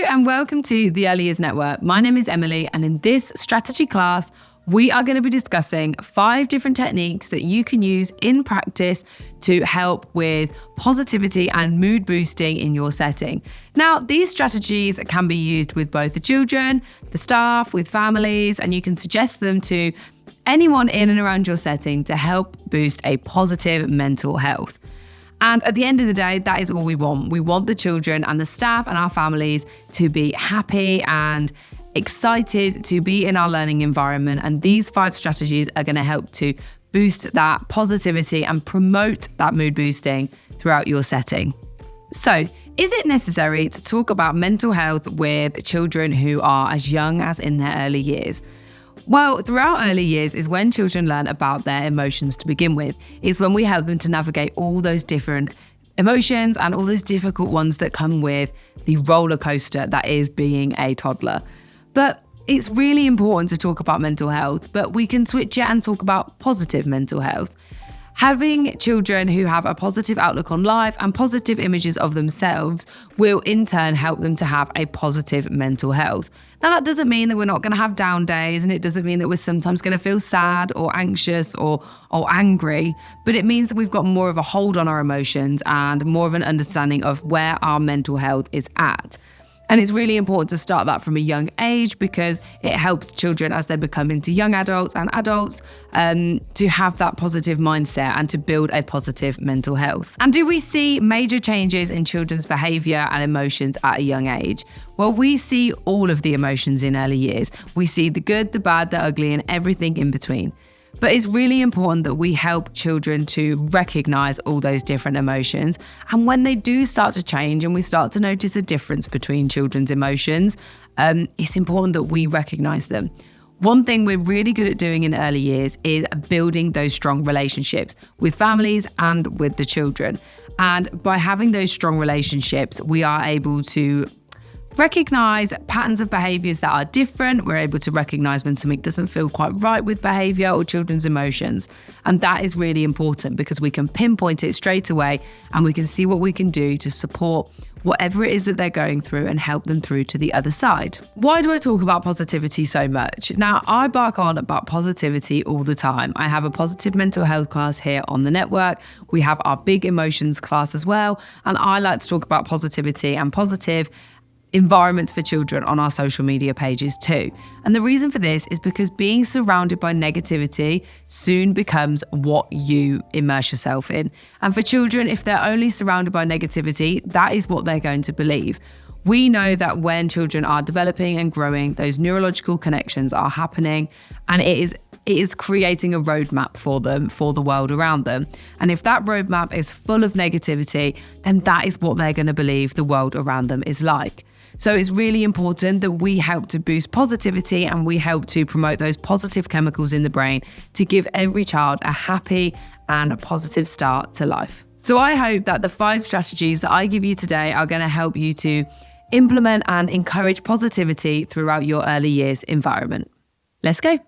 and welcome to the Early Years Network. My name is Emily, and in this strategy class, we are going to be discussing 5 different techniques that you can use in practice to help with positivity and mood boosting in your setting. Now, these strategies can be used with both the children, the staff, with families, and you can suggest them to anyone in and around your setting to help boost a positive mental health. And at the end of the day, that is all we want. We want the children and the staff and our families to be happy and excited to be in our learning environment. And these 5 strategies are going to help to boost that positivity and promote that mood boosting throughout your setting. So, is it necessary to talk about mental health with children who are as young as in their early years? Well, throughout early years is when children learn about their emotions to begin with. It's when we help them to navigate all those different emotions and all those difficult ones that come with the roller coaster that is being a toddler. But it's really important to talk about mental health, but we can switch it and talk about positive mental health. Having children who have a positive outlook on life and positive images of themselves will in turn help them to have a positive mental health. Now, that doesn't mean that we're not going to have down days, and it doesn't mean that we're sometimes going to feel sad or anxious or angry, but it means that we've got more of a hold on our emotions and more of an understanding of where our mental health is at. And it's really important to start that from a young age because it helps children as they become into young adults and adults to have that positive mindset and to build a positive mental health. And do we see major changes in children's behaviour and emotions at a young age? Well, we see all of the emotions in early years. We see the good, the bad, the ugly, and everything in between. But it's really important that we help children to recognise all those different emotions. And when they do start to change and we start to notice a difference between children's emotions, it's important that we recognise them. One thing we're really good at doing in early years is building those strong relationships with families and with the children. And by having those strong relationships, we are able to recognize patterns of behaviors that are different. We're able to recognize when something doesn't feel quite right with behavior or children's emotions. And that is really important because we can pinpoint it straight away and we can see what we can do to support whatever it is that they're going through and help them through to the other side. Why do I talk about positivity so much? Now, I bark on about positivity all the time. I have a positive mental health class here on the network. We have our big emotions class as well. And I like to talk about positivity and positive environments for children on our social media pages too. And the reason for this is because being surrounded by negativity soon becomes what you immerse yourself in. And for children, if they're only surrounded by negativity, that is what they're going to believe. We know that when children are developing and growing, those neurological connections are happening, and it is creating a roadmap for them, for the world around them. And if that roadmap is full of negativity, then that is what they're going to believe the world around them is like. So it's really important that we help to boost positivity and we help to promote those positive chemicals in the brain to give every child a happy and a positive start to life. So I hope that the 5 strategies that I give you today are going to help you to implement and encourage positivity throughout your early years environment. Let's go.